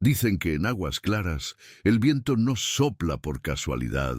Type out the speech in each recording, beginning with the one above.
Dicen que en aguas claras el viento no sopla por casualidad,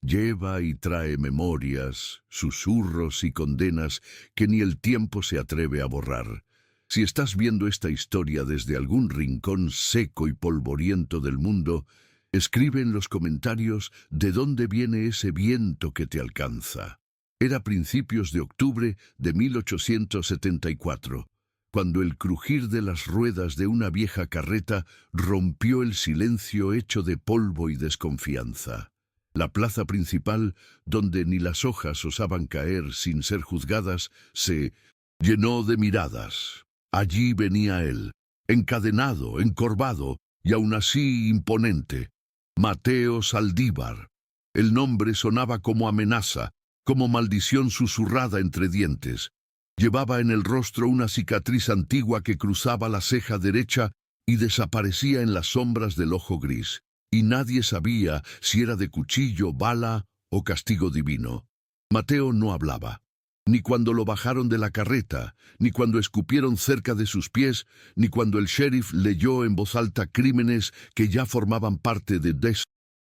lleva y trae memorias, susurros y condenas que ni el tiempo se atreve a borrar. Si estás viendo esta historia desde algún rincón seco y polvoriento del mundo, escribe en los comentarios de dónde viene ese viento que te alcanza. Era principios de octubre de 1874. Cuando el crujir de las ruedas de una vieja carreta rompió el silencio hecho de polvo y desconfianza. La plaza principal, donde ni las hojas osaban caer sin ser juzgadas, se llenó de miradas. Allí venía él, encadenado, encorvado y aún así imponente. Mateo Saldívar. El nombre sonaba como amenaza, como maldición susurrada entre dientes. Llevaba en el rostro una cicatriz antigua que cruzaba la ceja derecha y desaparecía en las sombras del ojo gris, y nadie sabía si era de cuchillo, bala o castigo divino. Mateo no hablaba, ni cuando lo bajaron de la carreta, ni cuando escupieron cerca de sus pies, ni cuando el sheriff leyó en voz alta crímenes que ya formaban parte de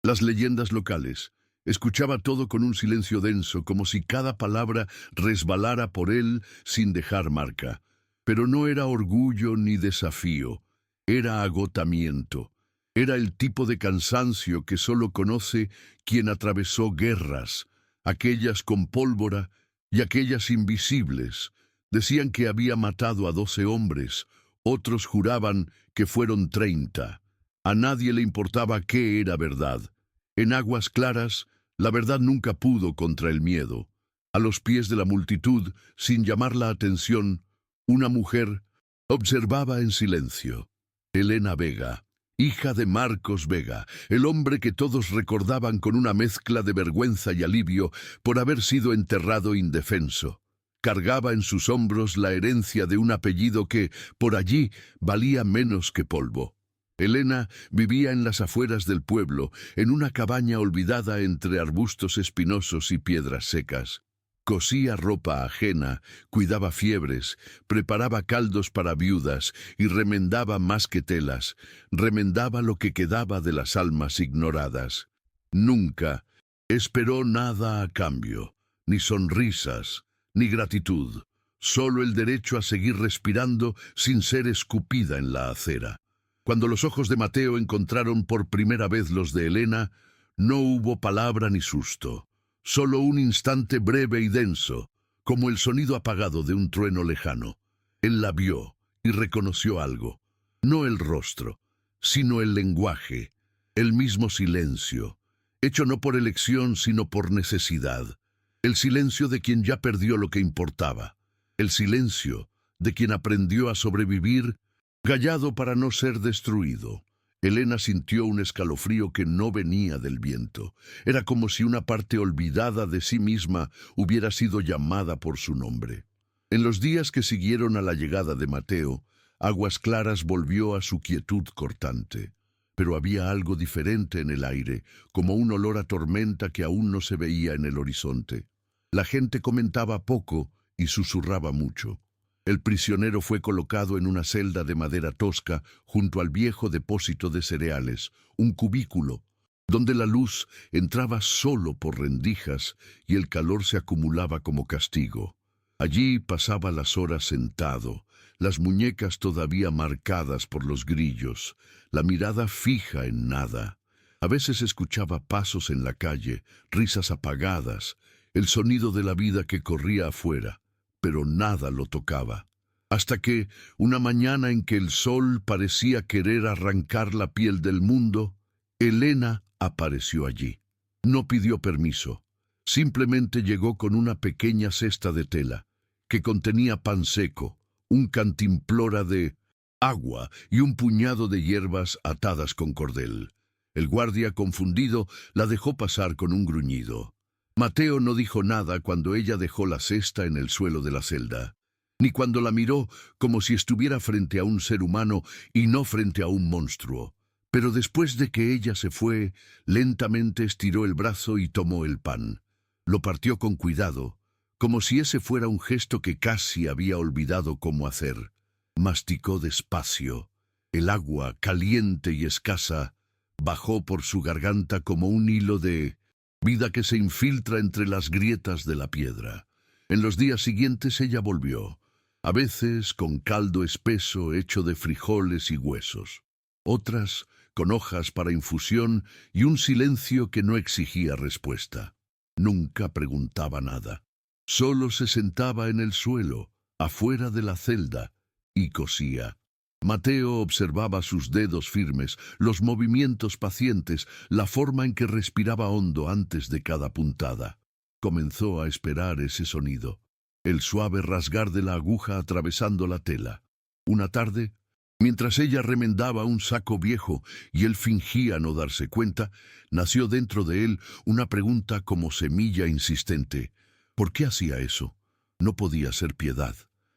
las leyendas locales. Escuchaba todo con un silencio denso, como si cada palabra resbalara por él sin dejar marca. Pero no era orgullo ni desafío, era agotamiento. Era el tipo de cansancio que solo conoce quien atravesó guerras, aquellas con pólvora y aquellas invisibles. Decían que había matado a 12 hombres, otros juraban que fueron 30. A nadie le importaba qué era verdad. En aguas claras, la verdad nunca pudo contra el miedo. A los pies de la multitud, sin llamar la atención, una mujer observaba en silencio. Elena Vega, hija de Marcos Vega, el hombre que todos recordaban con una mezcla de vergüenza y alivio por haber sido enterrado indefenso. Cargaba en sus hombros la herencia de un apellido que, por allí, valía menos que polvo. Elena vivía en las afueras del pueblo, en una cabaña olvidada entre arbustos espinosos y piedras secas. Cosía ropa ajena, cuidaba fiebres, preparaba caldos para viudas y remendaba más que telas, remendaba lo que quedaba de las almas ignoradas. Nunca esperó nada a cambio, ni sonrisas, ni gratitud, solo el derecho a seguir respirando sin ser escupida en la acera. Cuando los ojos de Mateo encontraron por primera vez los de Elena, no hubo palabra ni susto, solo un instante breve y denso, como el sonido apagado de un trueno lejano. Él la vio y reconoció algo, no el rostro, sino el lenguaje, el mismo silencio, hecho no por elección sino por necesidad, el silencio de quien ya perdió lo que importaba, el silencio de quien aprendió a sobrevivir callado para no ser destruido. Elena sintió un escalofrío que no venía del viento. Era como si una parte olvidada de sí misma hubiera sido llamada por su nombre. En los días que siguieron a la llegada de Mateo, Aguas Claras volvió a su quietud cortante. Pero había algo diferente en el aire, como un olor a tormenta que aún no se veía en el horizonte. La gente comentaba poco y susurraba mucho. El prisionero fue colocado en una celda de madera tosca junto al viejo depósito de cereales, un cubículo, donde la luz entraba solo por rendijas y el calor se acumulaba como castigo. Allí pasaba las horas sentado, las muñecas todavía marcadas por los grillos, la mirada fija en nada. A veces escuchaba pasos en la calle, risas apagadas, el sonido de la vida que corría afuera, pero nada lo tocaba. Hasta que, una mañana en que el sol parecía querer arrancar la piel del mundo, Elena apareció allí. No pidió permiso, simplemente llegó con una pequeña cesta de tela, que contenía pan seco, un cantimplora de agua y un puñado de hierbas atadas con cordel. El guardia, confundido, la dejó pasar con un gruñido. Mateo no dijo nada cuando ella dejó la cesta en el suelo de la celda, ni cuando la miró como si estuviera frente a un ser humano y no frente a un monstruo. Pero después de que ella se fue, lentamente estiró el brazo y tomó el pan. Lo partió con cuidado, como si ese fuera un gesto que casi había olvidado cómo hacer. Masticó despacio. El agua, caliente y escasa, bajó por su garganta como un hilo de vida que se infiltra entre las grietas de la piedra. En los días siguientes ella volvió, a veces con caldo espeso hecho de frijoles y huesos, otras con hojas para infusión y un silencio que no exigía respuesta. Nunca preguntaba nada. Solo se sentaba en el suelo, afuera de la celda, y cosía. Mateo observaba sus dedos firmes, los movimientos pacientes, la forma en que respiraba hondo antes de cada puntada. Comenzó a esperar ese sonido, el suave rasgar de la aguja atravesando la tela. Una tarde, mientras ella remendaba un saco viejo y él fingía no darse cuenta, nació dentro de él una pregunta como semilla insistente. ¿Por qué hacía eso? No podía ser piedad.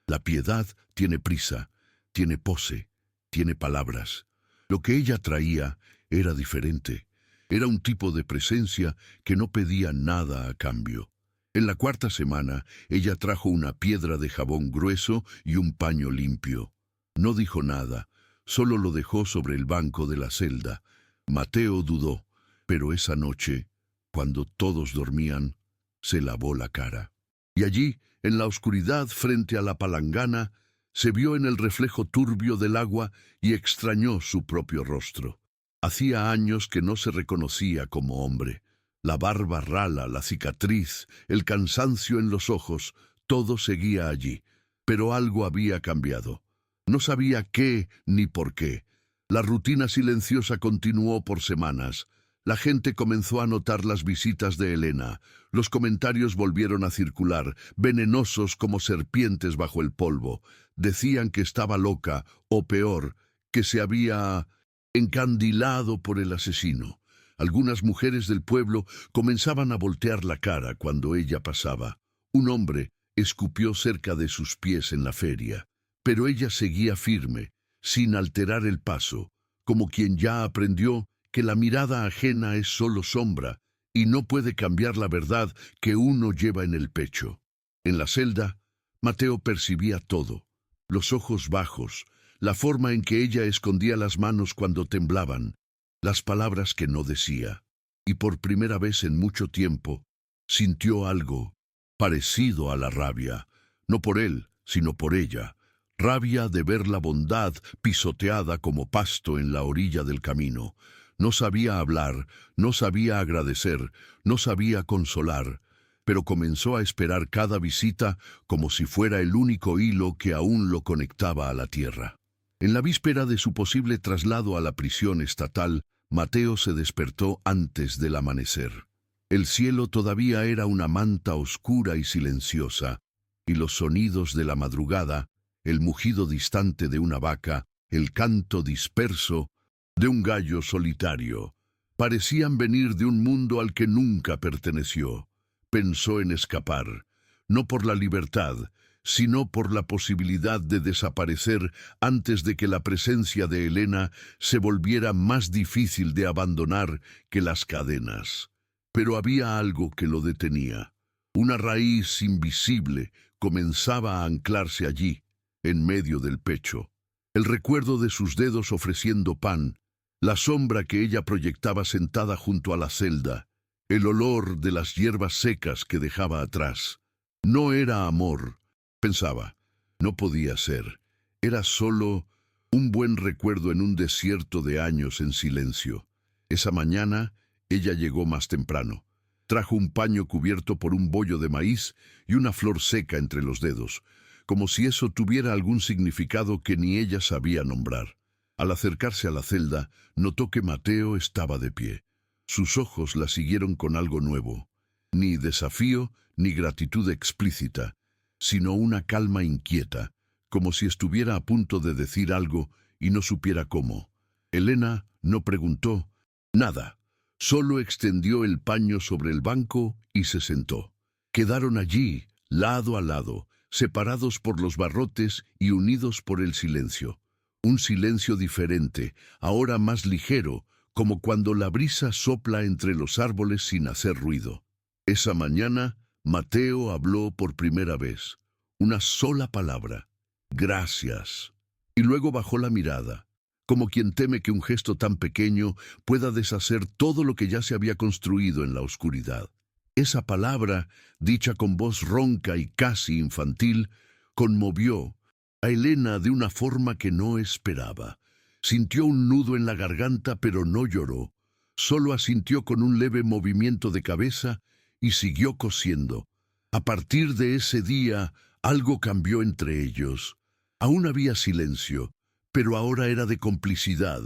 La piedad tiene prisa, tiene pose, tiene palabras. Lo que ella traía era diferente. Era un tipo de presencia que no pedía nada a cambio. En la cuarta semana, ella trajo una piedra de jabón grueso y un paño limpio. No dijo nada, solo lo dejó sobre el banco de la celda. Mateo dudó, pero esa noche, cuando todos dormían, se lavó la cara. Y allí, en la oscuridad frente a la palangana, se vio en el reflejo turbio del agua y extrañó su propio rostro. Hacía años que no se reconocía como hombre. La barba rala, la cicatriz, el cansancio en los ojos, todo seguía allí. Pero algo había cambiado. No sabía qué ni por qué. La rutina silenciosa continuó por semanas. La gente comenzó a notar las visitas de Elena. Los comentarios volvieron a circular, venenosos como serpientes bajo el polvo. Decían que estaba loca, o peor, que se había encandilado por el asesino. Algunas mujeres del pueblo comenzaban a voltear la cara cuando ella pasaba. Un hombre escupió cerca de sus pies en la feria, pero ella seguía firme, sin alterar el paso, como quien ya aprendió que la mirada ajena es solo sombra y no puede cambiar la verdad que uno lleva en el pecho. En la celda, Mateo percibía todo, los ojos bajos, la forma en que ella escondía las manos cuando temblaban, las palabras que no decía, y por primera vez en mucho tiempo sintió algo parecido a la rabia, no por él, sino por ella, rabia de ver la bondad pisoteada como pasto en la orilla del camino. No sabía hablar, no sabía agradecer, no sabía consolar, pero comenzó a esperar cada visita como si fuera el único hilo que aún lo conectaba a la tierra. En la víspera de su posible traslado a la prisión estatal, Mateo se despertó antes del amanecer. El cielo todavía era una manta oscura y silenciosa, y los sonidos de la madrugada, el mugido distante de una vaca, el canto disperso de un gallo solitario, parecían venir de un mundo al que nunca perteneció. Pensó en escapar, no por la libertad, sino por la posibilidad de desaparecer antes de que la presencia de Elena se volviera más difícil de abandonar que las cadenas. Pero había algo que lo detenía. Una raíz invisible comenzaba a anclarse allí, en medio del pecho. El recuerdo de sus dedos ofreciendo pan, la sombra que ella proyectaba sentada junto a la celda, el olor de las hierbas secas que dejaba atrás. No era amor, pensaba. No podía ser. Era solo un buen recuerdo en un desierto de años en silencio. Esa mañana, ella llegó más temprano. Trajo un paño cubierto por un bollo de maíz y una flor seca entre los dedos, como si eso tuviera algún significado que ni ella sabía nombrar. Al acercarse a la celda, notó que Mateo estaba de pie. Sus ojos la siguieron con algo nuevo. Ni desafío, ni gratitud explícita, sino una calma inquieta, como si estuviera a punto de decir algo y no supiera cómo. Elena no preguntó nada, solo extendió el paño sobre el banco y se sentó. Quedaron allí, lado a lado, separados por los barrotes y unidos por el silencio. Un silencio diferente, ahora más ligero, como cuando la brisa sopla entre los árboles sin hacer ruido. Esa mañana, Mateo habló por primera vez. Una sola palabra: gracias. Y luego bajó la mirada. como quien teme que un gesto tan pequeño pueda deshacer todo lo que ya se había construido en la oscuridad. Esa palabra, dicha con voz ronca y casi infantil, conmovió a Elena de una forma que no esperaba. Sintió un nudo en la garganta, pero no lloró. Solo asintió con un leve movimiento de cabeza y siguió cosiendo. A partir de ese día, algo cambió entre ellos. Aún había silencio, pero ahora era de complicidad,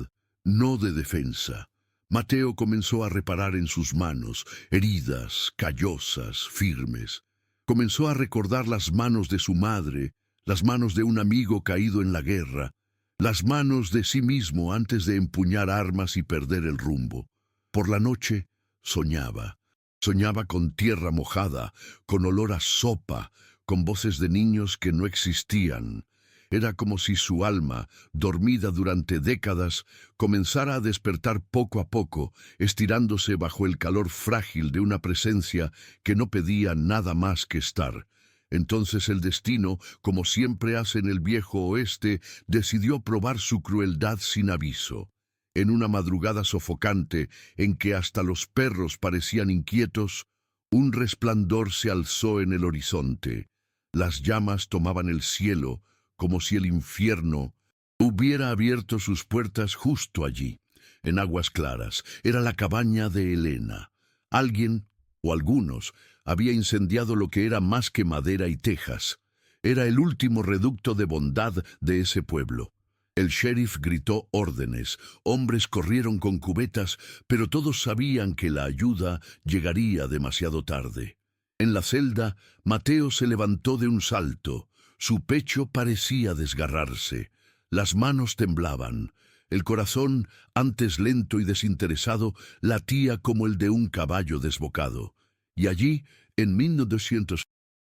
no de defensa. Mateo comenzó a reparar en sus manos, heridas, callosas, firmes. Comenzó a recordar las manos de su madre, las manos de un amigo caído en la guerra, las manos de sí mismo antes de empuñar armas y perder el rumbo. Por la noche soñaba. Soñaba con tierra mojada, con olor a sopa, con voces de niños que no existían. Era como si su alma, dormida durante décadas, comenzara a despertar poco a poco, estirándose bajo el calor frágil de una presencia que no pedía nada más que estar. Entonces el destino, como siempre hace en el viejo oeste, decidió probar su crueldad sin aviso. En una madrugada sofocante, en que hasta los perros parecían inquietos, un resplandor se alzó en el horizonte. Las llamas tomaban el cielo, como si el infierno hubiera abierto sus puertas justo allí, en aguas claras. Era la cabaña de Elena. Alguien, o algunos, había incendiado lo que era más que madera y tejas. Era el último reducto de bondad de ese pueblo. El sheriff gritó órdenes, hombres corrieron con cubetas, pero todos sabían que la ayuda llegaría demasiado tarde. En la celda, Mateo se levantó de un salto. Su pecho parecía desgarrarse. Las manos temblaban. El corazón, antes lento y desinteresado, latía como el de un caballo desbocado. Y allí, en 1900,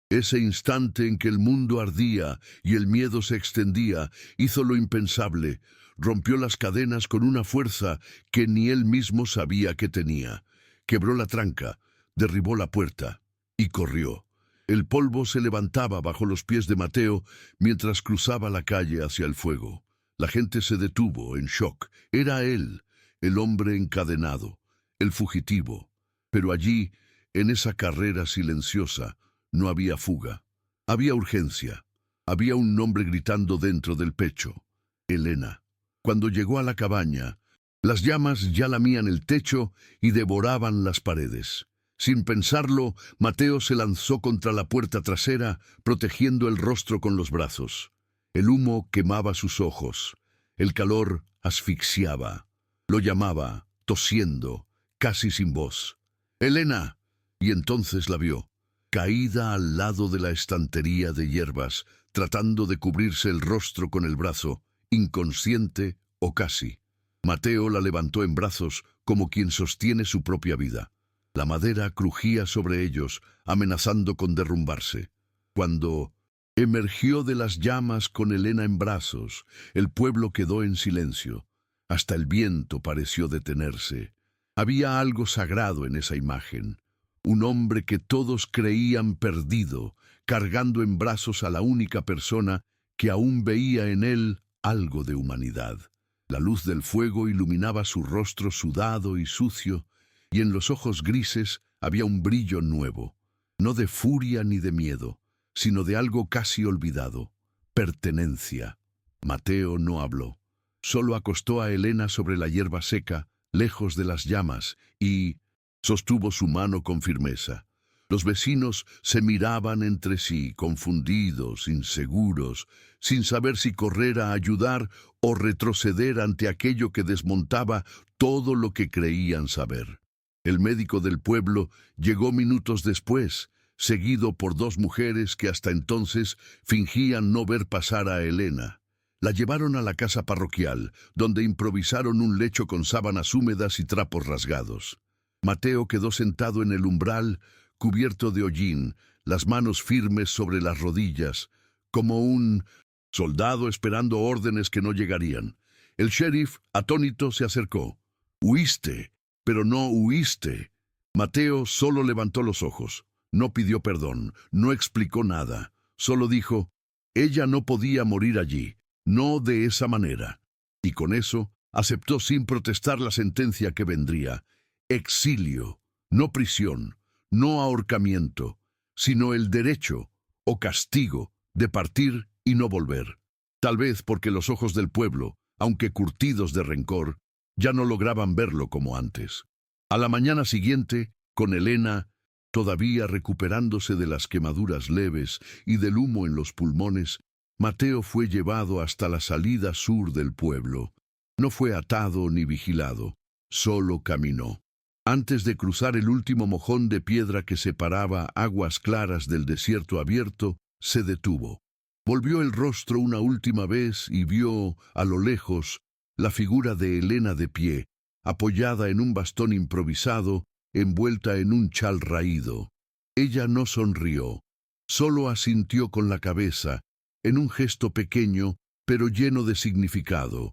ese instante en que el mundo ardía y el miedo se extendía, hizo lo impensable. Rompió las cadenas con una fuerza que ni él mismo sabía que tenía. Quebró la tranca, derribó la puerta y corrió. El polvo se levantaba bajo los pies de Mateo mientras cruzaba la calle hacia el fuego. La gente se detuvo, en shock. Era él, el hombre encadenado, el fugitivo. Pero allí, en esa carrera silenciosa, no había fuga. Había urgencia. Había un nombre gritando dentro del pecho. Elena. Cuando llegó a la cabaña, las llamas ya lamían el techo y devoraban las paredes. Sin pensarlo, Mateo se lanzó contra la puerta trasera, protegiendo el rostro con los brazos. El humo quemaba sus ojos. El calor asfixiaba. Lo llamaba, tosiendo, casi sin voz. «Elena». Y entonces la vio, caída al lado de la estantería de hierbas, tratando de cubrirse el rostro con el brazo, inconsciente o casi. Mateo la levantó en brazos como quien sostiene su propia vida. La madera crujía sobre ellos, amenazando con derrumbarse. Cuando emergió de las llamas con Elena en brazos, el pueblo quedó en silencio. Hasta el viento pareció detenerse. Había algo sagrado en esa imagen. Un hombre que todos creían perdido, cargando en brazos a la única persona que aún veía en él algo de humanidad. La luz del fuego iluminaba su rostro sudado y sucio, y en los ojos grises había un brillo nuevo, no de furia ni de miedo, sino de algo casi olvidado, pertenencia. Mateo no habló, solo acostó a Elena sobre la hierba seca, lejos de las llamas, y sostuvo su mano con firmeza. Los vecinos se miraban entre sí, confundidos, inseguros, sin saber si correr a ayudar o retroceder ante aquello que desmontaba todo lo que creían saber. El médico del pueblo llegó minutos después, seguido por dos mujeres que hasta entonces fingían no ver pasar a Elena. La llevaron a la casa parroquial, donde improvisaron un lecho con sábanas húmedas y trapos rasgados. Mateo quedó sentado en el umbral, cubierto de hollín, las manos firmes sobre las rodillas, como un soldado esperando órdenes que no llegarían. El sheriff, atónito, se acercó. «Huiste, pero no huiste». Mateo solo levantó los ojos. No pidió perdón, no explicó nada. Solo dijo, ella no podía morir allí, no de esa manera. y con eso aceptó sin protestar la sentencia que vendría: exilio, no prisión, no ahorcamiento, sino el derecho o castigo de partir y no volver. Tal vez porque los ojos del pueblo, aunque curtidos de rencor, ya no lograban verlo como antes. A la mañana siguiente, con Elena todavía recuperándose de las quemaduras leves y del humo en los pulmones, Mateo fue llevado hasta la salida sur del pueblo. No fue atado ni vigilado, solo caminó. Antes de cruzar el último mojón de piedra que separaba aguas claras del desierto abierto, se detuvo. Volvió el rostro una última vez y vio, a lo lejos, la figura de Elena de pie, apoyada en un bastón improvisado, envuelta en un chal raído. Ella no sonrió, solo asintió con la cabeza, en un gesto pequeño, pero lleno de significado.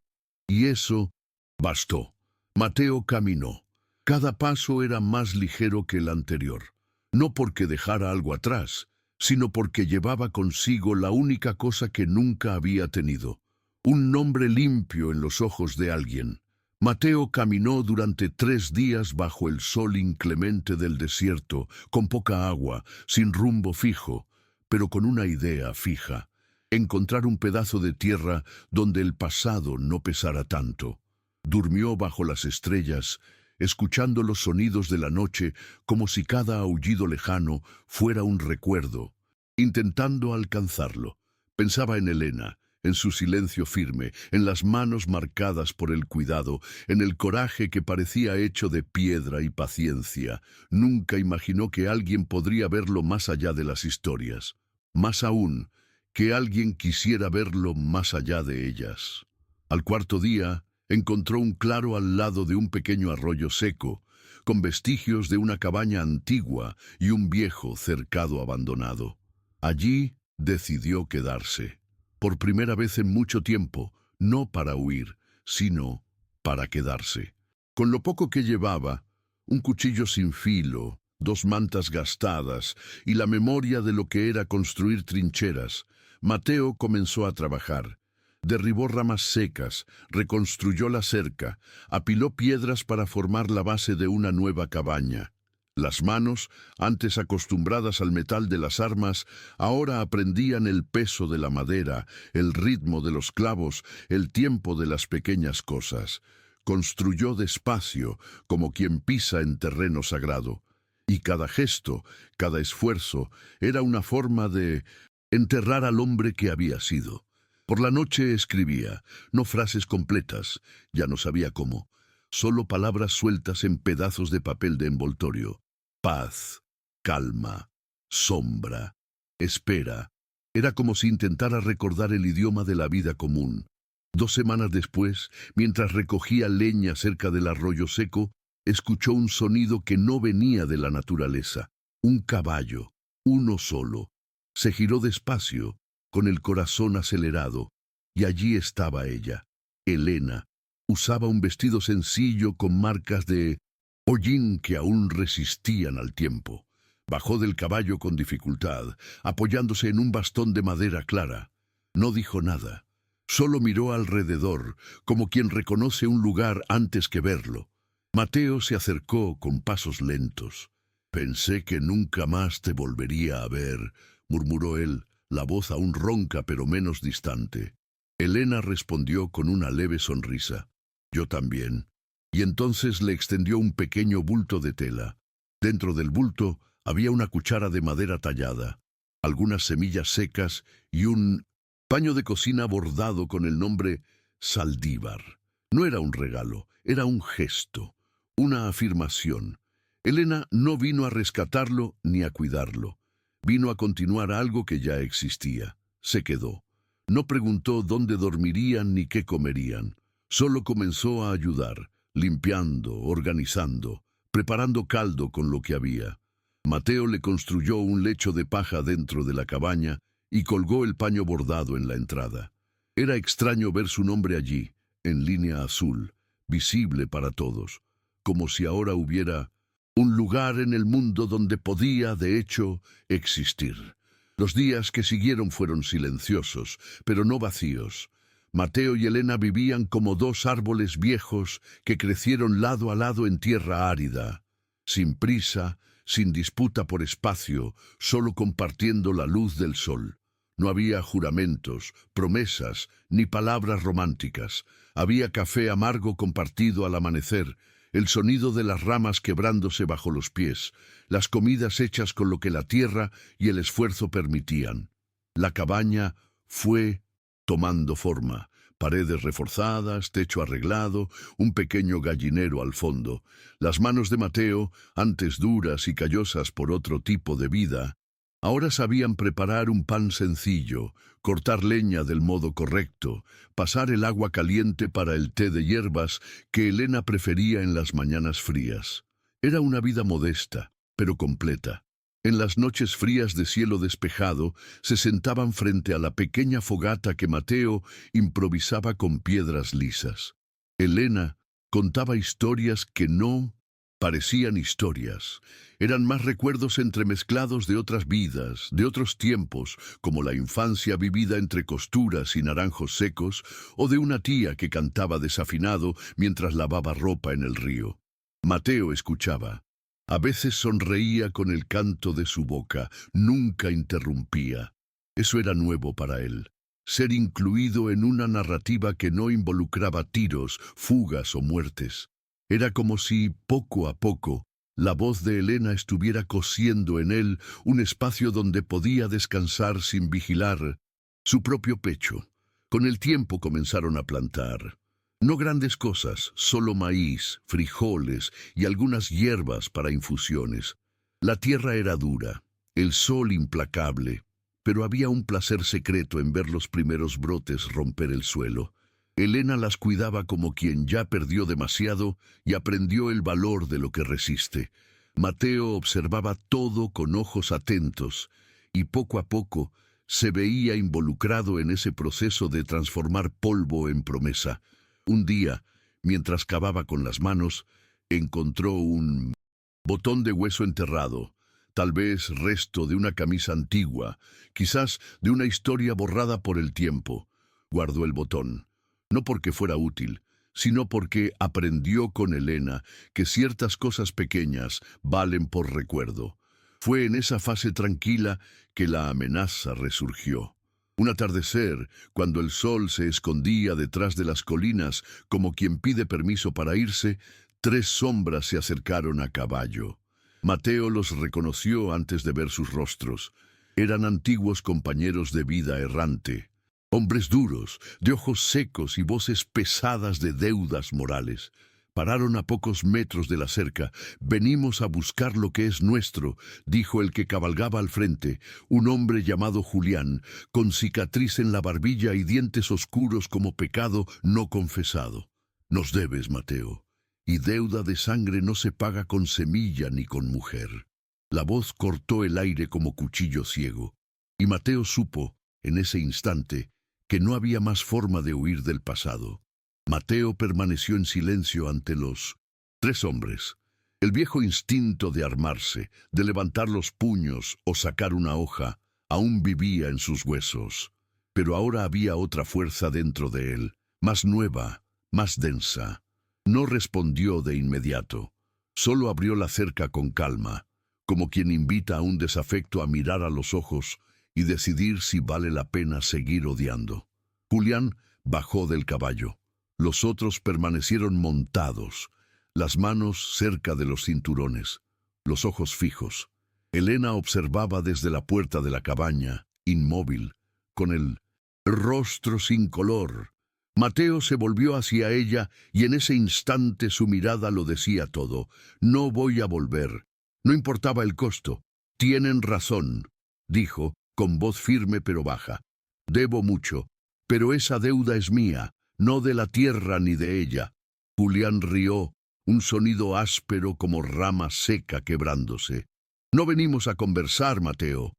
Y eso bastó. Mateo caminó. Cada paso era más ligero que el anterior, no porque dejara algo atrás, sino porque llevaba consigo la única cosa que nunca había tenido: un nombre limpio en los ojos de alguien. Mateo caminó durante 3 días bajo el sol inclemente del desierto, con poca agua, sin rumbo fijo, pero con una idea fija: encontrar un pedazo de tierra donde el pasado no pesara tanto. Durmió bajo las estrellas, escuchando los sonidos de la noche como si cada aullido lejano fuera un recuerdo. Intentando alcanzarlo, pensaba en Elena, en su silencio firme, en las manos marcadas por el cuidado, en el coraje que parecía hecho de piedra y paciencia. Nunca imaginó que alguien podría verlo más allá de las historias. Más aún, que alguien quisiera verlo más allá de ellas. Al 4.º día, encontró un claro al lado de un pequeño arroyo seco, con vestigios de una cabaña antigua y un viejo cercado abandonado. Allí decidió quedarse. Por primera vez en mucho tiempo, no para huir, sino para quedarse. Con lo poco que llevaba, un cuchillo sin filo, 2 mantas gastadas y la memoria de lo que era construir trincheras, Mateo comenzó a trabajar. Derribó ramas secas, reconstruyó la cerca, apiló piedras para formar la base de una nueva cabaña. Las manos, antes acostumbradas al metal de las armas, ahora aprendían el peso de la madera, el ritmo de los clavos, el tiempo de las pequeñas cosas. Construyó despacio, como quien pisa en terreno sagrado. Y cada gesto, cada esfuerzo, era una forma de enterrar al hombre que había sido. Por la noche escribía, no frases completas, ya no sabía cómo, solo palabras sueltas en pedazos de papel de envoltorio. Paz, calma, sombra, espera. Era como si intentara recordar el idioma de la vida común. 2 semanas después, mientras recogía leña cerca del arroyo seco, escuchó un sonido que no venía de la naturaleza. Un caballo, uno solo. Se giró despacio, con el corazón acelerado, y allí estaba ella, Elena. Usaba un vestido sencillo con marcas de hollín que aún resistían al tiempo. Bajó del caballo con dificultad, apoyándose en un bastón de madera clara. No dijo nada, solo miró alrededor, como quien reconoce un lugar antes que verlo. Mateo se acercó con pasos lentos. «Pensé que nunca más te volvería a ver», murmuró él, la voz aún ronca pero menos distante. Elena respondió con una leve sonrisa. «Yo también». Y entonces le extendió un pequeño bulto de tela. Dentro del bulto había una cuchara de madera tallada, algunas semillas secas y un paño de cocina bordado con el nombre Saldívar. No era un regalo, era un gesto, una afirmación. Elena no vino a rescatarlo ni a cuidarlo. Vino a continuar algo que ya existía. Se quedó. No preguntó dónde dormirían ni qué comerían. Solo comenzó a ayudar, limpiando, organizando, preparando caldo con lo que había. Mateo le construyó un lecho de paja dentro de la cabaña y colgó el paño bordado en la entrada. Era extraño ver su nombre allí, en línea azul, visible para todos, como si ahora hubiera un lugar en el mundo donde podía, de hecho, existir. Los días que siguieron fueron silenciosos, pero no vacíos. Mateo y Elena vivían como dos árboles viejos que crecieron lado a lado en tierra árida, sin prisa, sin disputa por espacio, solo compartiendo la luz del sol. No había juramentos, promesas, ni palabras románticas. Había café amargo compartido al amanecer, el sonido de las ramas quebrándose bajo los pies, las comidas hechas con lo que la tierra y el esfuerzo permitían. La cabaña fue tomando forma, paredes reforzadas, techo arreglado, un pequeño gallinero al fondo. Las manos de Mateo, antes duras y callosas por otro tipo de vida, ahora sabían preparar un pan sencillo, cortar leña del modo correcto, pasar el agua caliente para el té de hierbas que Elena prefería en las mañanas frías. Era una vida modesta, pero completa. En las noches frías de cielo despejado, se sentaban frente a la pequeña fogata que Mateo improvisaba con piedras lisas. Elena contaba historias que no parecían historias. Eran más recuerdos entremezclados de otras vidas, de otros tiempos, como la infancia vivida entre costuras y naranjos secos, o de una tía que cantaba desafinado mientras lavaba ropa en el río. Mateo escuchaba. A veces sonreía con el canto de su boca, nunca interrumpía. Eso era nuevo para él, ser incluido en una narrativa que no involucraba tiros, fugas o muertes. Era como si, poco a poco, la voz de Elena estuviera cosiendo en él un espacio donde podía descansar sin vigilar su propio pecho. Con el tiempo comenzaron a plantar. No grandes cosas, solo maíz, frijoles y algunas hierbas para infusiones. La tierra era dura, el sol implacable, pero había un placer secreto en ver los primeros brotes romper el suelo. Elena las cuidaba como quien ya perdió demasiado y aprendió el valor de lo que resiste. Mateo observaba todo con ojos atentos y poco a poco se veía involucrado en ese proceso de transformar polvo en promesa. Un día, mientras cavaba con las manos, encontró un botón de hueso enterrado, tal vez resto de una camisa antigua, quizás de una historia borrada por el tiempo. Guardó el botón, no porque fuera útil, sino porque aprendió con Elena que ciertas cosas pequeñas valen por recuerdo. Fue en esa fase tranquila que la amenaza resurgió. Un atardecer, cuando el sol se escondía detrás de las colinas como quien pide permiso para irse, 3 sombras se acercaron a caballo. Mateo los reconoció antes de ver sus rostros. Eran antiguos compañeros de vida errante. Hombres duros, de ojos secos y voces pesadas de deudas morales. Pararon a pocos metros de la cerca. «Venimos a buscar lo que es nuestro», dijo el que cabalgaba al frente, un hombre llamado Julián, con cicatriz en la barbilla y dientes oscuros como pecado no confesado. «Nos debes, Mateo, y deuda de sangre no se paga con semilla ni con mujer». La voz cortó el aire como cuchillo ciego, y Mateo supo, en ese instante, que no había más forma de huir del pasado. Mateo permaneció en silencio ante los 3 hombres. El viejo instinto de armarse, de levantar los puños o sacar una hoja, aún vivía en sus huesos. Pero ahora había otra fuerza dentro de él, más nueva, más densa. No respondió de inmediato. Solo abrió la cerca con calma, como quien invita a un desafecto a mirar a los ojos y decidir si vale la pena seguir odiando. Julián bajó del caballo. Los otros permanecieron montados, las manos cerca de los cinturones, los ojos fijos. Elena observaba desde la puerta de la cabaña, inmóvil, con el rostro sin color. Mateo se volvió hacia ella y en ese instante su mirada lo decía todo. «No voy a volver». No importaba el costo. «Tienen razón», dijo, con voz firme pero baja. «Debo mucho, pero esa deuda es mía, no de la tierra ni de ella». Julián rió, un sonido áspero como rama seca quebrándose. «No venimos a conversar, Mateo.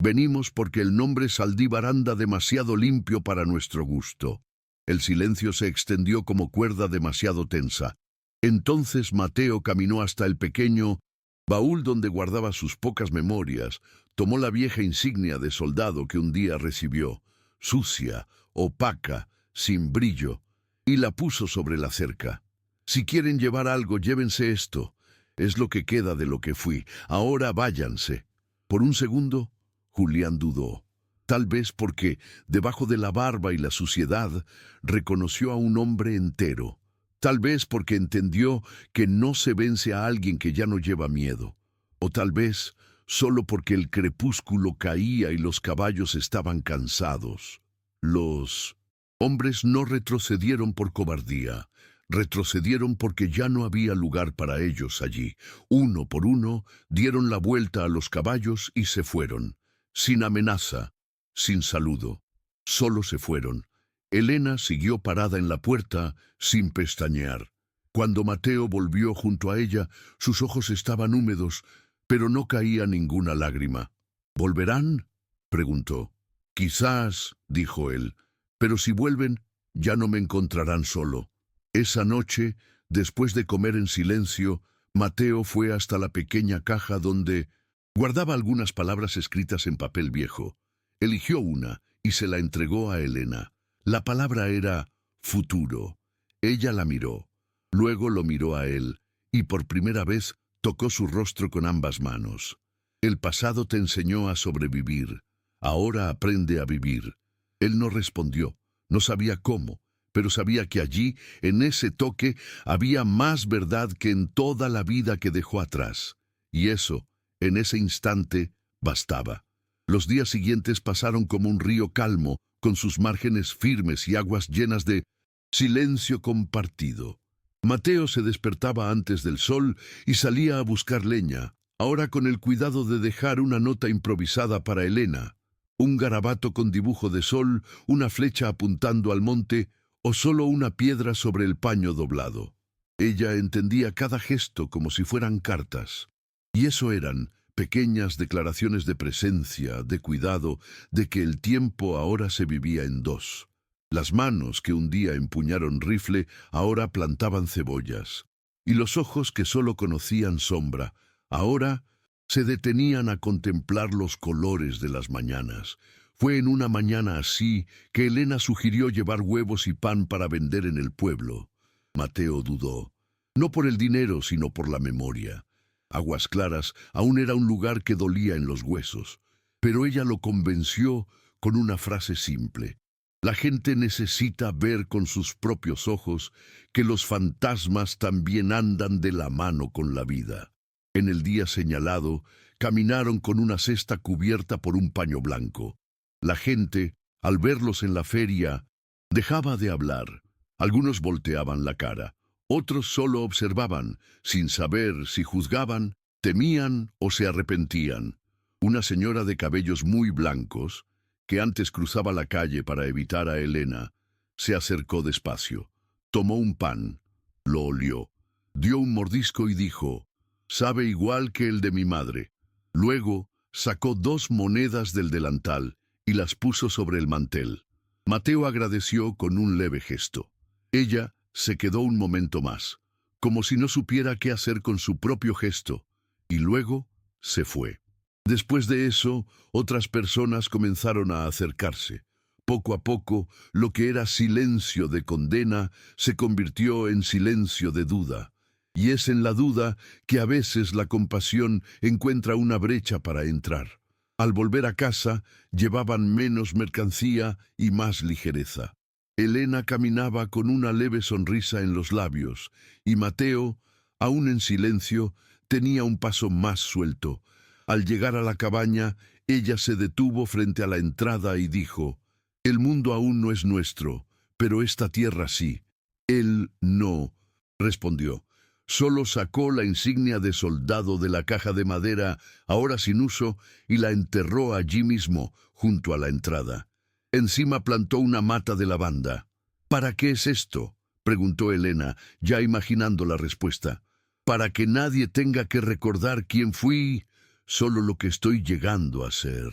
Venimos porque el nombre Saldívar anda demasiado limpio para nuestro gusto». El silencio se extendió como cuerda demasiado tensa. Entonces Mateo caminó hasta el pequeño baúl donde guardaba sus pocas memorias, tomó la vieja insignia de soldado que un día recibió, sucia, opaca, sin brillo, y la puso sobre la cerca. Si quieren llevar algo, llévense esto. Es lo que queda de lo que fui. Ahora váyanse. Por un segundo, Julián dudó. Tal vez porque, debajo de la barba y la suciedad, reconoció a un hombre entero. Tal vez porque entendió que no se vence a alguien que ya no lleva miedo. O tal vez solo porque el crepúsculo caía y los caballos estaban cansados. Los hombres no retrocedieron por cobardía. Retrocedieron porque ya no había lugar para ellos allí. Uno por uno dieron la vuelta a los caballos y se fueron, sin amenaza, sin saludo. Solo se fueron. Elena siguió parada en la puerta, sin pestañear. Cuando Mateo volvió junto a ella, sus ojos estaban húmedos, pero no caía ninguna lágrima. ¿Volverán?, preguntó. Quizás, dijo él, pero si vuelven, ya no me encontrarán solo. Esa noche, después de comer en silencio, Mateo fue hasta la pequeña caja donde guardaba algunas palabras escritas en papel viejo. Eligió una y se la entregó a Elena. La palabra era futuro. Ella la miró, luego lo miró a él, y por primera vez tocó su rostro con ambas manos. El pasado te enseñó a sobrevivir. Ahora aprende a vivir. Él no respondió, no sabía cómo, pero sabía que allí, en ese toque, había más verdad que en toda la vida que dejó atrás. Y eso, en ese instante, bastaba. Los días siguientes pasaron como un río calmo, con sus márgenes firmes y aguas llenas de silencio compartido. Mateo se despertaba antes del sol y salía a buscar leña, ahora con el cuidado de dejar una nota improvisada para Elena, un garabato con dibujo de sol, una flecha apuntando al monte, o solo una piedra sobre el paño doblado. Ella entendía cada gesto como si fueran cartas. Y eso eran pequeñas declaraciones de presencia, de cuidado, de que el tiempo ahora se vivía en dos. Las manos que un día empuñaron rifle ahora plantaban cebollas. Y los ojos que solo conocían sombra, ahora se detenían a contemplar los colores de las mañanas. Fue en una mañana así que Elena sugirió llevar huevos y pan para vender en el pueblo. Mateo dudó, no por el dinero, sino por la memoria. Aguas Claras aún era un lugar que dolía en los huesos, pero ella lo convenció con una frase simple. La gente necesita ver con sus propios ojos que los fantasmas también andan de la mano con la vida. En el día señalado, caminaron con una cesta cubierta por un paño blanco. La gente, al verlos en la feria, dejaba de hablar. Algunos volteaban la cara, otros solo observaban, sin saber si juzgaban, temían o se arrepentían. Una señora de cabellos muy blancos, que antes cruzaba la calle para evitar a Elena, se acercó despacio, tomó un pan, lo olió, dio un mordisco y dijo, «Sabe igual que el de mi madre». Luego sacó 2 monedas del delantal y las puso sobre el mantel. Mateo agradeció con un leve gesto. Ella se quedó un momento más, como si no supiera qué hacer con su propio gesto, y luego se fue. Después de eso, otras personas comenzaron a acercarse. Poco a poco, lo que era silencio de condena se convirtió en silencio de duda. Y es en la duda que a veces la compasión encuentra una brecha para entrar. Al volver a casa, llevaban menos mercancía y más ligereza. Elena caminaba con una leve sonrisa en los labios, y Mateo, aún en silencio, tenía un paso más suelto. Al llegar a la cabaña, ella se detuvo frente a la entrada y dijo, «El mundo aún no es nuestro, pero esta tierra sí». «Él no», respondió. Solo sacó la insignia de soldado de la caja de madera, ahora sin uso, y la enterró allí mismo, junto a la entrada. Encima plantó una mata de lavanda. «¿Para qué es esto?», preguntó Elena, ya imaginando la respuesta. «Para que nadie tenga que recordar quién fui, solo lo que estoy llegando a ser».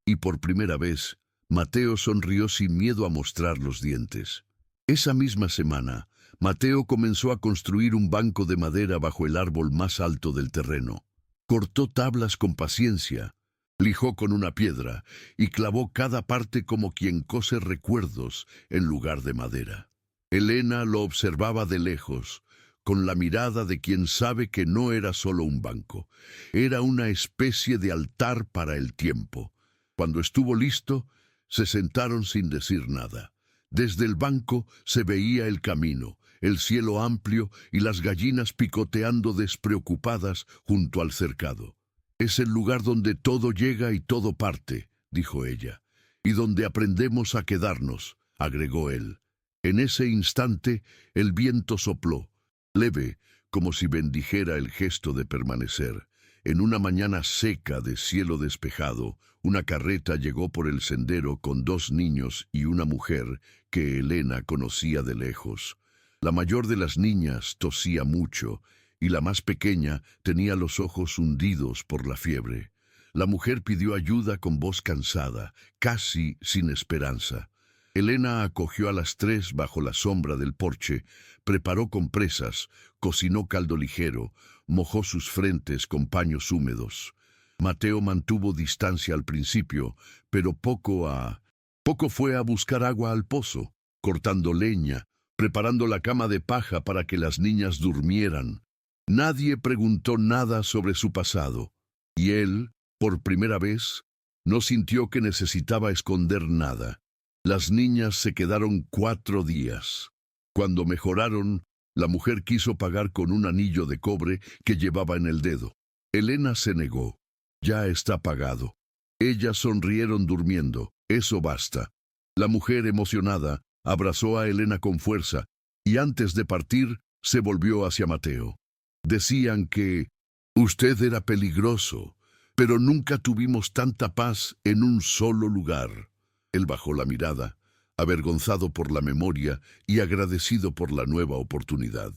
Y por primera vez, Mateo sonrió sin miedo a mostrar los dientes. Esa misma semana, Mateo comenzó a construir un banco de madera bajo el árbol más alto del terreno. Cortó tablas con paciencia, lijó con una piedra y clavó cada parte como quien cose recuerdos en lugar de madera. Elena lo observaba de lejos, con la mirada de quien sabe que no era solo un banco, era una especie de altar para el tiempo. Cuando estuvo listo, se sentaron sin decir nada. Desde el banco se veía el camino, el cielo amplio y las gallinas picoteando despreocupadas junto al cercado. «Es el lugar donde todo llega y todo parte», dijo ella, «y donde aprendemos a quedarnos», agregó él. En ese instante el viento sopló, leve, como si bendijera el gesto de permanecer. En una mañana seca de cielo despejado, una carreta llegó por el sendero con 2 niños y una mujer que Elena conocía de lejos. La mayor de las niñas tosía mucho, y la más pequeña tenía los ojos hundidos por la fiebre. La mujer pidió ayuda con voz cansada, casi sin esperanza. Elena acogió a las 3 bajo la sombra del porche, preparó compresas, cocinó caldo ligero, mojó sus frentes con paños húmedos. Mateo mantuvo distancia al principio, pero poco fue a buscar agua al pozo, cortando leña, preparando la cama de paja para que las niñas durmieran. Nadie preguntó nada sobre su pasado, y él, por primera vez, no sintió que necesitaba esconder nada. Las niñas se quedaron 4 días. Cuando mejoraron, la mujer quiso pagar con un anillo de cobre que llevaba en el dedo. Elena se negó. «Ya está pagado». Ellas sonrieron durmiendo. «Eso basta». La mujer, emocionada, abrazó a Elena con fuerza y antes de partir se volvió hacia Mateo. «Decían que usted era peligroso, pero nunca tuvimos tanta paz en un solo lugar». Él bajó la mirada, avergonzado por la memoria y agradecido por la nueva oportunidad.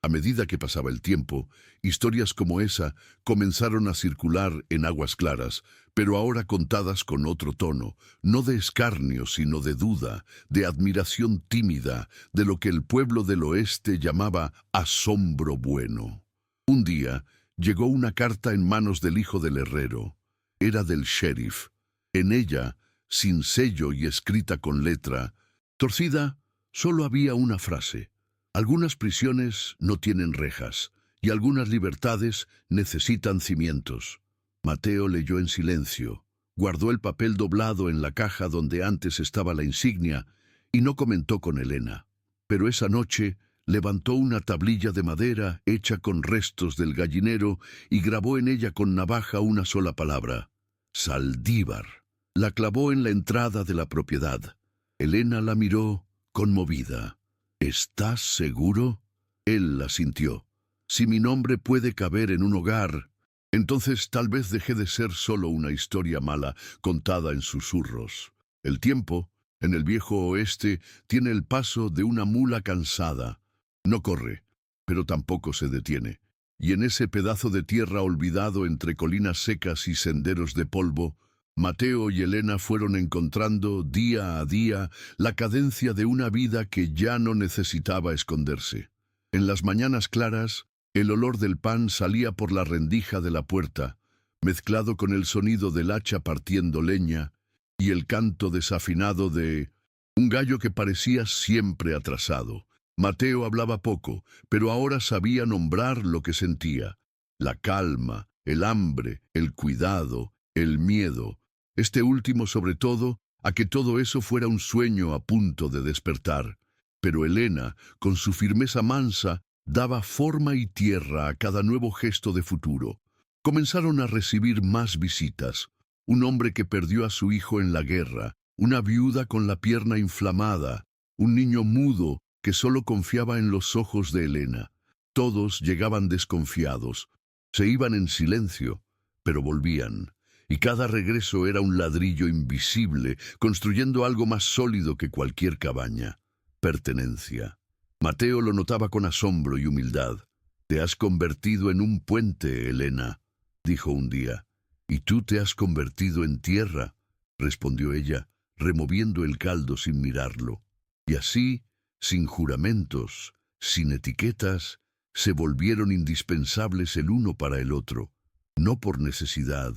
A medida que pasaba el tiempo, historias como esa comenzaron a circular en Aguas Claras, pero ahora contadas con otro tono, no de escarnio, sino de duda, de admiración tímida, de lo que el pueblo del oeste llamaba asombro bueno. Un día llegó una carta en manos del hijo del herrero. Era del sheriff. En ella, sin sello y escrita con letra torcida, solo había una frase: «Algunas prisiones no tienen rejas y algunas libertades necesitan cimientos». Mateo leyó en silencio, guardó el papel doblado en la caja donde antes estaba la insignia y no comentó con Elena. Pero esa noche levantó una tablilla de madera hecha con restos del gallinero y grabó en ella con navaja una sola palabra: «Saldívar». La clavó en la entrada de la propiedad. Elena la miró, conmovida. «¿Estás seguro?». Él asintió. «Si mi nombre puede caber en un hogar, entonces tal vez dejé de ser solo una historia mala contada en susurros. El tiempo, en el viejo oeste, tiene el paso de una mula cansada. No corre, pero tampoco se detiene. Y en ese pedazo de tierra olvidado entre colinas secas y senderos de polvo, Mateo y Elena fueron encontrando día a día la cadencia de una vida que ya no necesitaba esconderse. En las mañanas claras, el olor del pan salía por la rendija de la puerta, mezclado con el sonido del hacha partiendo leña y el canto desafinado de un gallo que parecía siempre atrasado. Mateo hablaba poco, pero ahora sabía nombrar lo que sentía: la calma, el hambre, el cuidado, el miedo. Este último sobre todo, a que todo eso fuera un sueño a punto de despertar. Pero Elena, con su firmeza mansa, daba forma y tierra a cada nuevo gesto de futuro. Comenzaron a recibir más visitas. Un hombre que perdió a su hijo en la guerra, una viuda con la pierna inflamada, un niño mudo que solo confiaba en los ojos de Elena. Todos llegaban desconfiados. Se iban en silencio, pero volvían. Y cada regreso era un ladrillo invisible, construyendo algo más sólido que cualquier cabaña: pertenencia. Mateo lo notaba con asombro y humildad. «Te has convertido en un puente, Elena», dijo un día. «Y tú te has convertido en tierra», respondió ella, removiendo el caldo sin mirarlo. Y así, sin juramentos, sin etiquetas, se volvieron indispensables el uno para el otro, no por necesidad,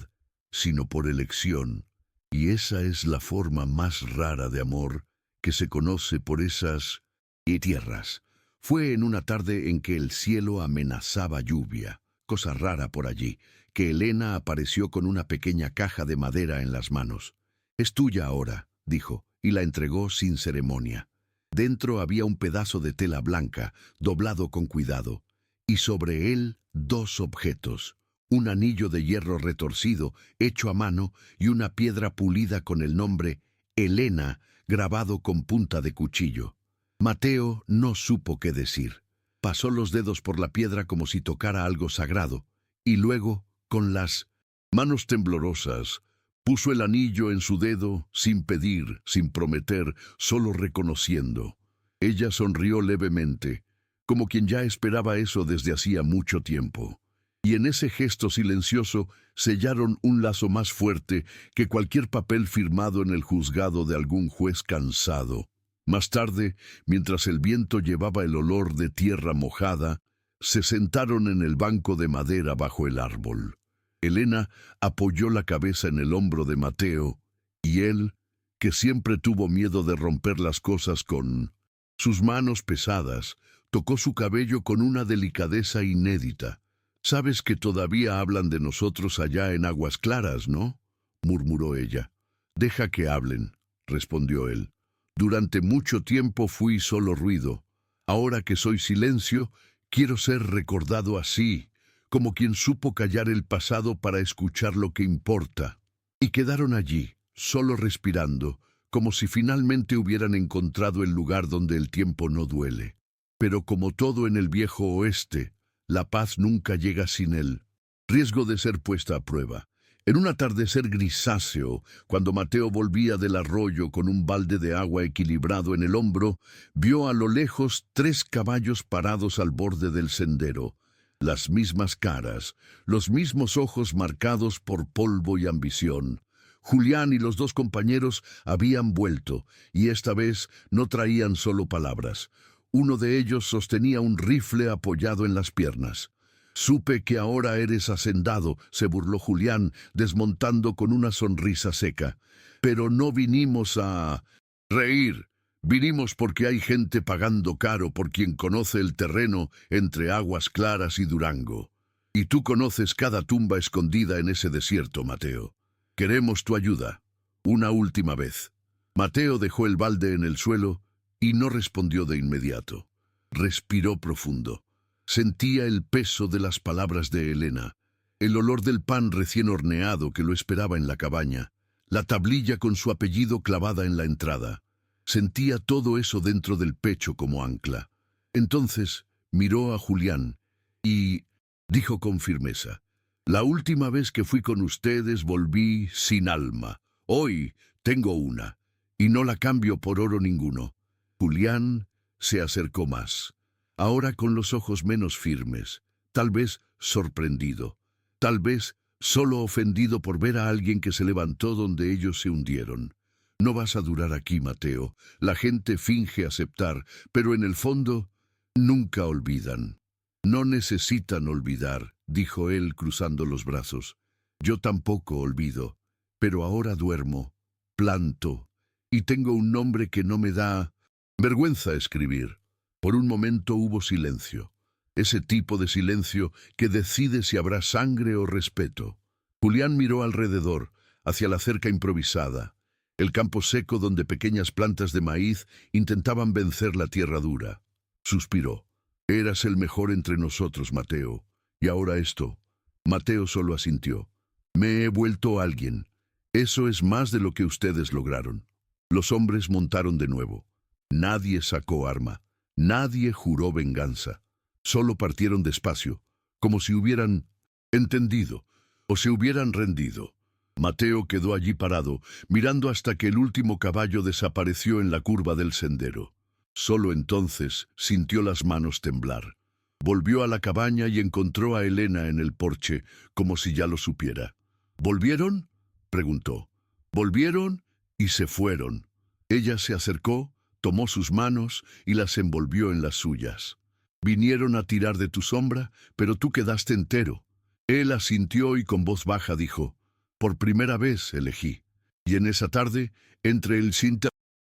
sino por elección. Y esa es la forma más rara de amor que se conoce por esas tierras. Fue en una tarde en que el cielo amenazaba lluvia, cosa rara por allí, que Elena apareció con una pequeña caja de madera en las manos. «Es tuya ahora», dijo, y la entregó sin ceremonia. Dentro había un pedazo de tela blanca, doblado con cuidado, y sobre él 2 objetos: un anillo de hierro retorcido, hecho a mano, y una piedra pulida con el nombre Elena, grabado con punta de cuchillo. Mateo no supo qué decir. Pasó los dedos por la piedra como si tocara algo sagrado, y luego, con las manos temblorosas, puso el anillo en su dedo, sin pedir, sin prometer, solo reconociendo. Ella sonrió levemente, como quien ya esperaba eso desde hacía mucho tiempo. Y en ese gesto silencioso sellaron un lazo más fuerte que cualquier papel firmado en el juzgado de algún juez cansado. Más tarde, mientras el viento llevaba el olor de tierra mojada, se sentaron en el banco de madera bajo el árbol. Elena apoyó la cabeza en el hombro de Mateo, y él, que siempre tuvo miedo de romper las cosas con sus manos pesadas, tocó su cabello con una delicadeza inédita. «Sabes que todavía hablan de nosotros allá en Aguas Claras, ¿no?», murmuró ella. «Deja que hablen», respondió él. «Durante mucho tiempo fui solo ruido. Ahora que soy silencio, quiero ser recordado así, como quien supo callar el pasado para escuchar lo que importa». Y quedaron allí, solo respirando, como si finalmente hubieran encontrado el lugar donde el tiempo no duele. Pero como todo en el viejo oeste, la paz nunca llega sin él. Riesgo de ser puesta a prueba. En un atardecer grisáceo, cuando Mateo volvía del arroyo con un balde de agua equilibrado en el hombro, vio a lo lejos 3 caballos parados al borde del sendero. Las mismas caras, los mismos ojos marcados por polvo y ambición. Julián y los 2 compañeros habían vuelto, y esta vez no traían solo palabras. Uno de ellos sostenía un rifle apoyado en las piernas. «Supe que ahora eres hacendado», se burló Julián, desmontando con una sonrisa seca. «Pero no vinimos a reír. Vinimos porque hay gente pagando caro por quien conoce el terreno entre Aguas Claras y Durango. Y tú conoces cada tumba escondida en ese desierto, Mateo. Queremos tu ayuda. Una última vez». Mateo dejó el balde en el suelo y no respondió de inmediato. Respiró profundo. Sentía el peso de las palabras de Elena, el olor del pan recién horneado que lo esperaba en la cabaña, la tablilla con su apellido clavada en la entrada. Sentía todo eso dentro del pecho como ancla. Entonces miró a Julián y dijo con firmeza: «La última vez que fui con ustedes volví sin alma. Hoy tengo una, y no la cambio por oro ninguno». Julián se acercó más, ahora con los ojos menos firmes, tal vez sorprendido, tal vez solo ofendido por ver a alguien que se levantó donde ellos se hundieron. «No vas a durar aquí, Mateo. La gente finge aceptar, pero en el fondo nunca olvidan». «No necesitan olvidar», dijo él cruzando los brazos. «Yo tampoco olvido, pero ahora duermo, planto, y tengo un nombre que no me da vergüenza escribir». Por un momento hubo silencio, ese tipo de silencio que decide si habrá sangre o respeto. Julián miró alrededor, hacia la cerca improvisada, el campo seco donde pequeñas plantas de maíz intentaban vencer la tierra dura. Suspiró. «Eras el mejor entre nosotros, Mateo. Y ahora esto». Mateo solo asintió. «Me he vuelto alguien. Eso es más de lo que ustedes lograron». Los hombres montaron de nuevo. Nadie sacó arma. Nadie juró venganza. Solo partieron despacio, como si hubieran entendido o se hubieran rendido. Mateo quedó allí parado, mirando hasta que el último caballo desapareció en la curva del sendero. Solo entonces sintió las manos temblar. Volvió a la cabaña y encontró a Elena en el porche, como si ya lo supiera. «¿Volvieron?», preguntó. «Volvieron y se fueron». Ella se acercó, tomó sus manos y las envolvió en las suyas. «Vinieron a tirar de tu sombra, pero tú quedaste entero». Él asintió y con voz baja dijo: Por primera vez elegí. Y en esa tarde, entre el cinta,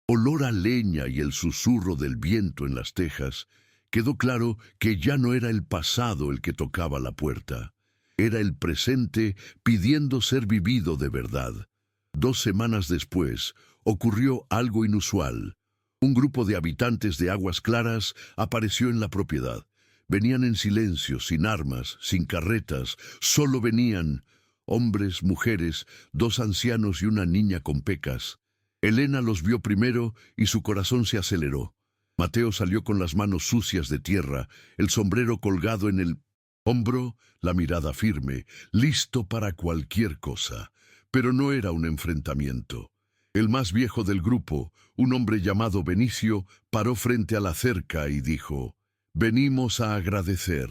olor a leña y el susurro del viento en las tejas, quedó claro que ya no era el pasado el que tocaba la puerta. Era el presente pidiendo ser vivido de verdad. 2 semanas después, ocurrió algo inusual. Un grupo de habitantes de Aguas Claras apareció en la propiedad. Venían en silencio, sin armas, sin carretas, solo venían hombres, mujeres, 2 ancianos y una niña con pecas. Elena los vio primero y su corazón se aceleró. Mateo salió con las manos sucias de tierra, el sombrero colgado en el hombro, la mirada firme, listo para cualquier cosa. Pero no era un enfrentamiento. El más viejo del grupo, un hombre llamado Benicio, paró frente a la cerca y dijo: «Venimos a agradecer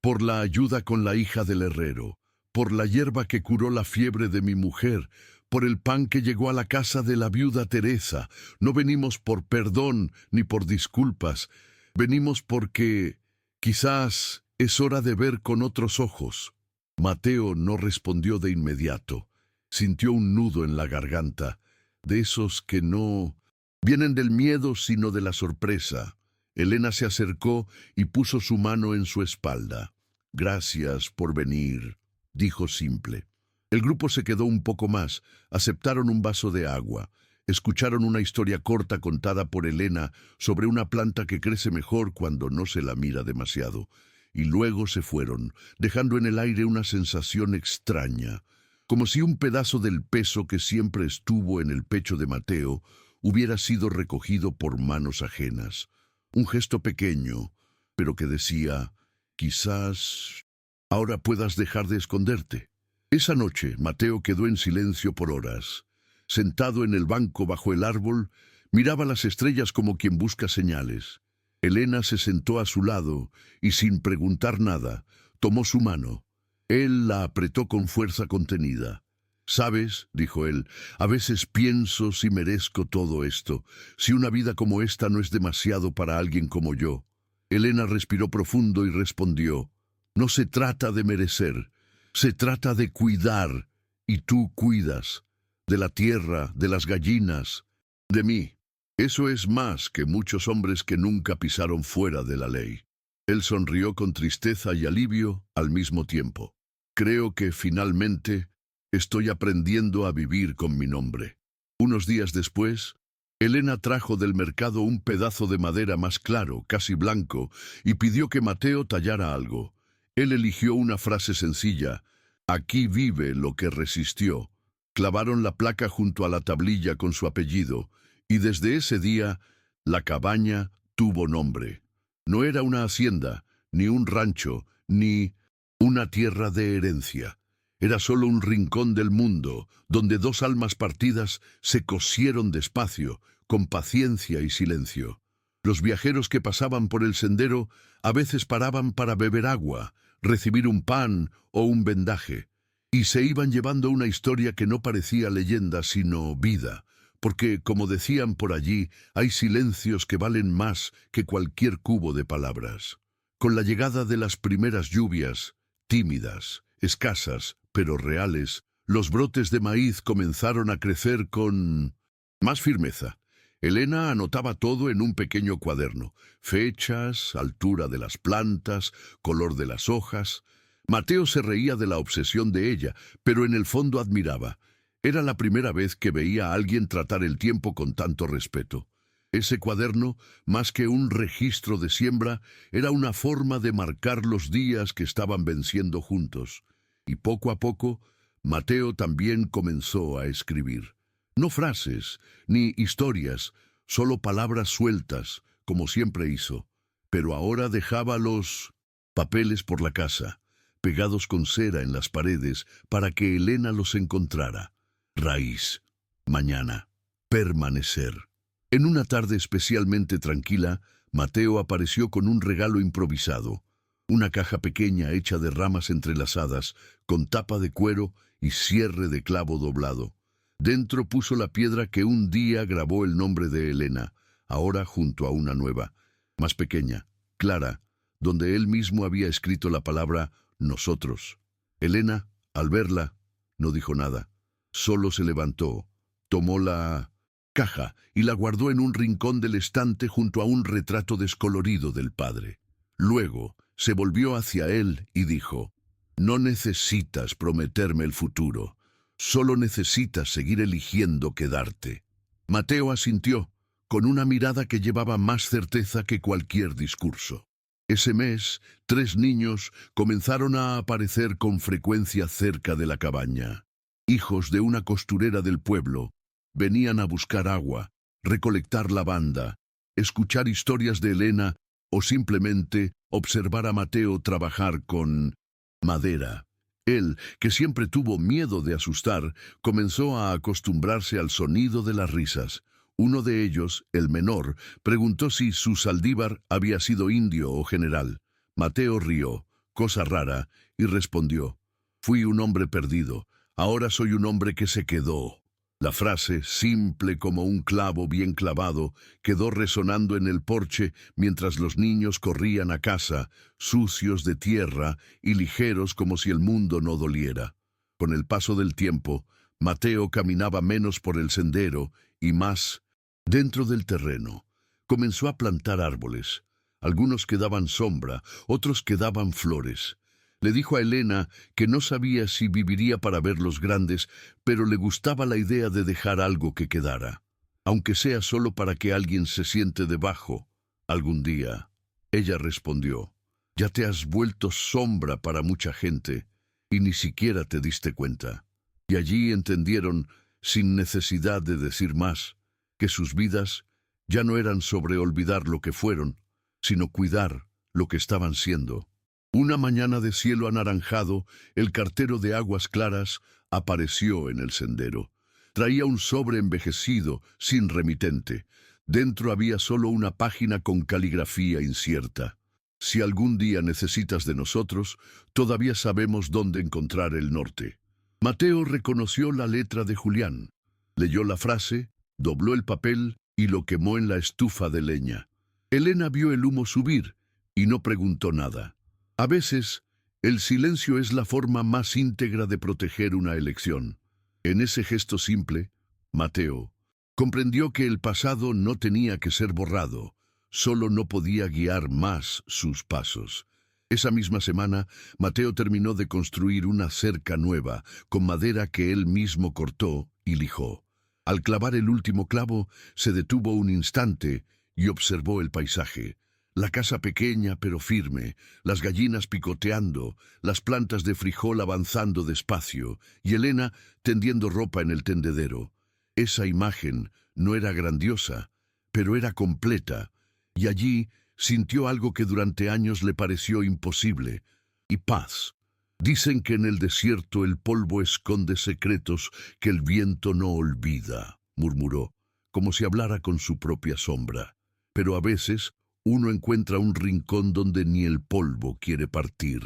por la ayuda con la hija del herrero, por la hierba que curó la fiebre de mi mujer, por el pan que llegó a la casa de la viuda Teresa. No venimos por perdón ni por disculpas. Venimos porque quizás es hora de ver con otros ojos». Mateo no respondió de inmediato. Sintió un nudo en la garganta, de esos que no vienen del miedo sino de la sorpresa. Elena se acercó y puso su mano en su espalda. «Gracias por venir», dijo simple. El grupo se quedó un poco más, aceptaron un vaso de agua, escucharon una historia corta contada por Elena sobre una planta que crece mejor cuando no se la mira demasiado, y luego se fueron, dejando en el aire una sensación extraña, como si un pedazo del peso que siempre estuvo en el pecho de Mateo hubiera sido recogido por manos ajenas. Un gesto pequeño, pero que decía: «Quizás ahora puedas dejar de esconderte». Esa noche, Mateo quedó en silencio por horas. Sentado en el banco bajo el árbol, miraba las estrellas como quien busca señales. Elena se sentó a su lado y, sin preguntar nada, tomó su mano. Él la apretó con fuerza contenida. «¿Sabes?», dijo él, «a veces pienso si merezco todo esto, si una vida como esta no es demasiado para alguien como yo». Elena respiró profundo y respondió: «No se trata de merecer, se trata de cuidar, y tú cuidas, de la tierra, de las gallinas, de mí. Eso es más que muchos hombres que nunca pisaron fuera de la ley». Él sonrió con tristeza y alivio al mismo tiempo. «Creo que finalmente estoy aprendiendo a vivir con mi nombre». Unos días después, Elena trajo del mercado un pedazo de madera más claro, casi blanco, y pidió que Mateo tallara algo. Él eligió una frase sencilla: «Aquí vive lo que resistió». Clavaron la placa junto a la tablilla con su apellido, y desde ese día la cabaña tuvo nombre. No era una hacienda, ni un rancho, ni una tierra de herencia. Era solo un rincón del mundo, donde 2 almas partidas se cosieron despacio, con paciencia y silencio. Los viajeros que pasaban por el sendero a veces paraban para beber agua, recibir un pan o un vendaje, y se iban llevando una historia que no parecía leyenda sino vida, porque, como decían por allí, hay silencios que valen más que cualquier cubo de palabras. Con la llegada de las primeras lluvias, tímidas, escasas, pero reales, los brotes de maíz comenzaron a crecer con más firmeza. Elena anotaba todo en un pequeño cuaderno: fechas, altura de las plantas, color de las hojas. Mateo se reía de la obsesión de ella, pero en el fondo admiraba. Era la primera vez que veía a alguien tratar el tiempo con tanto respeto. Ese cuaderno, más que un registro de siembra, era una forma de marcar los días que estaban venciendo juntos. Y poco a poco, Mateo también comenzó a escribir. No frases, ni historias, solo palabras sueltas, como siempre hizo. Pero ahora dejaba los papeles por la casa, pegados con cera en las paredes, para que Elena los encontrara. Raíz, mañana, permanecer. En una tarde especialmente tranquila, Mateo apareció con un regalo improvisado. Una caja pequeña hecha de ramas entrelazadas, con tapa de cuero y cierre de clavo doblado. Dentro puso la piedra que un día grabó el nombre de Elena, ahora junto a una nueva, más pequeña, clara, donde él mismo había escrito la palabra nosotros. Elena, al verla, no dijo nada. solo se levantó, tomó la caja y la guardó en un rincón del estante junto a un retrato descolorido del padre. Luego se volvió hacia él y dijo: «No necesitas prometerme el futuro, solo necesitas seguir eligiendo quedarte». Mateo asintió, con una mirada que llevaba más certeza que cualquier discurso. Ese mes, 3 niños comenzaron a aparecer con frecuencia cerca de la cabaña. Hijos de una costurera del pueblo, venían a buscar agua, recolectar lavanda, escuchar historias de Elena o simplemente observar a Mateo trabajar con madera. Él, que siempre tuvo miedo de asustar, comenzó a acostumbrarse al sonido de las risas. Uno de ellos, el menor, preguntó si su Saldívar había sido indio o general. Mateo rió, cosa rara, y respondió: «Fui un hombre perdido, ahora soy un hombre que se quedó». La frase, simple como un clavo bien clavado, quedó resonando en el porche mientras los niños corrían a casa, sucios de tierra y ligeros como si el mundo no doliera. Con el paso del tiempo, Mateo caminaba menos por el sendero y más dentro del terreno. Comenzó a plantar árboles. Algunos que daban sombra, otros que daban flores. Le dijo a Elena que no sabía si viviría para verlos grandes, pero le gustaba la idea de dejar algo que quedara, aunque sea solo para que alguien se siente debajo algún día. Ella respondió: «Ya te has vuelto sombra para mucha gente y ni siquiera te diste cuenta». Y allí entendieron, sin necesidad de decir más, que sus vidas ya no eran sobre olvidar lo que fueron, sino cuidar lo que estaban siendo. Una mañana de cielo anaranjado, el cartero de Aguas Claras apareció en el sendero. Traía un sobre envejecido, sin remitente. Dentro había solo una página con caligrafía incierta. «Si algún día necesitas de nosotros, todavía sabemos dónde encontrar el norte». Mateo reconoció la letra de Julián. Leyó la frase, dobló el papel y lo quemó en la estufa de leña. Elena vio el humo subir y no preguntó nada. A veces, el silencio es la forma más íntegra de proteger una elección. En ese gesto simple, Mateo comprendió que el pasado no tenía que ser borrado, solo no podía guiar más sus pasos. Esa misma semana, Mateo terminó de construir una cerca nueva, con madera que él mismo cortó y lijó. Al clavar el último clavo, se detuvo un instante y observó el paisaje. La casa pequeña pero firme, las gallinas picoteando, las plantas de frijol avanzando despacio y Elena tendiendo ropa en el tendedero. Esa imagen no era grandiosa, pero era completa, y allí sintió algo que durante años le pareció imposible, y paz. Dicen que en el desierto el polvo esconde secretos que el viento no olvida, murmuró, como si hablara con su propia sombra. Pero a veces uno encuentra un rincón donde ni el polvo quiere partir.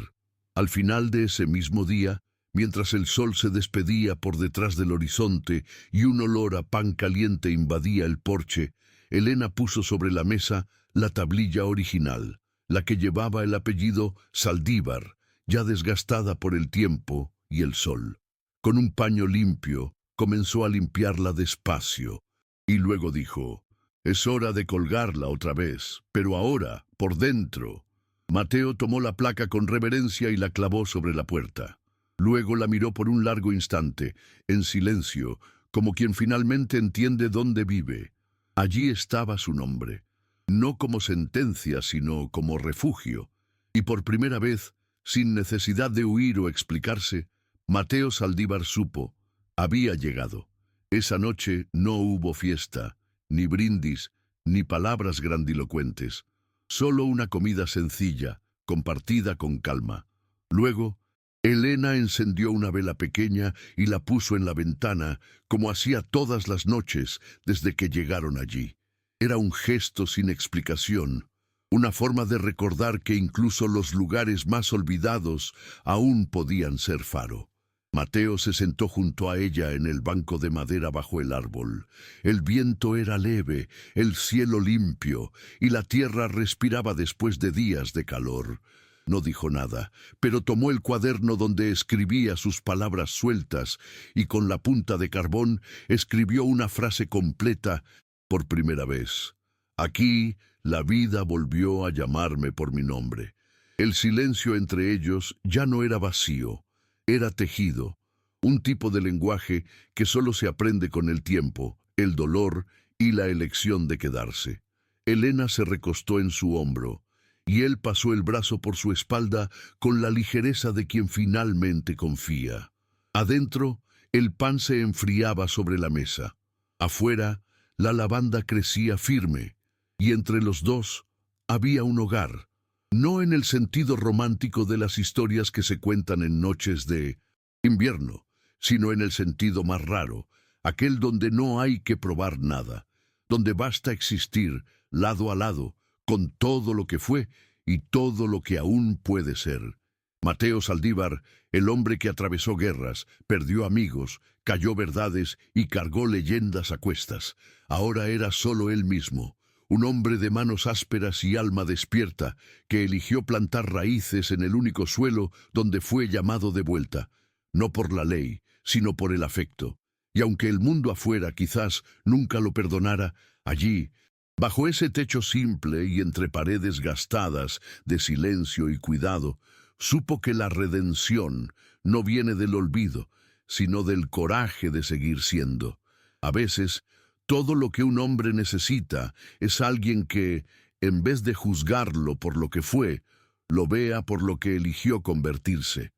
Al final de ese mismo día, mientras el sol se despedía por detrás del horizonte y un olor a pan caliente invadía el porche, Elena puso sobre la mesa la tablilla original, la que llevaba el apellido Saldívar, ya desgastada por el tiempo y el sol. Con un paño limpio, comenzó a limpiarla despacio, y luego dijo: «Es hora de colgarla otra vez, pero ahora, por dentro». Mateo tomó la placa con reverencia y la clavó sobre la puerta. Luego la miró por un largo instante, en silencio, como quien finalmente entiende dónde vive. Allí estaba su nombre, no como sentencia, sino como refugio. Y por primera vez, sin necesidad de huir o explicarse, Mateo Saldívar supo: había llegado. Esa noche no hubo fiesta, ni brindis, ni palabras grandilocuentes. Solo una comida sencilla, compartida con calma. Luego, Elena encendió una vela pequeña y la puso en la ventana, como hacía todas las noches desde que llegaron allí. Era un gesto sin explicación, una forma de recordar que incluso los lugares más olvidados aún podían ser faro. Mateo se sentó junto a ella en el banco de madera bajo el árbol. El viento era leve, el cielo limpio, y la tierra respiraba después de días de calor. No dijo nada, pero tomó el cuaderno donde escribía sus palabras sueltas y con la punta de carbón escribió una frase completa por primera vez. Aquí la vida volvió a llamarme por mi nombre. El silencio entre ellos ya no era vacío, era tejido, un tipo de lenguaje que solo se aprende con el tiempo, el dolor y la elección de quedarse. Elena se recostó en su hombro, y él pasó el brazo por su espalda con la ligereza de quien finalmente confía. Adentro, el pan se enfriaba sobre la mesa. Afuera, la lavanda crecía firme, y entre los dos había un hogar. No en el sentido romántico de las historias que se cuentan en noches de invierno, sino en el sentido más raro, aquel donde no hay que probar nada, donde basta existir lado a lado, con todo lo que fue y todo lo que aún puede ser. Mateo Saldívar, el hombre que atravesó guerras, perdió amigos, cayó verdades y cargó leyendas a cuestas. Ahora era solo él mismo, un hombre de manos ásperas y alma despierta, que eligió plantar raíces en el único suelo donde fue llamado de vuelta, no por la ley, sino por el afecto. Y aunque el mundo afuera quizás nunca lo perdonara, allí, bajo ese techo simple y entre paredes gastadas de silencio y cuidado, supo que la redención no viene del olvido, sino del coraje de seguir siendo. A veces, todo lo que un hombre necesita es alguien que, en vez de juzgarlo por lo que fue, lo vea por lo que eligió convertirse.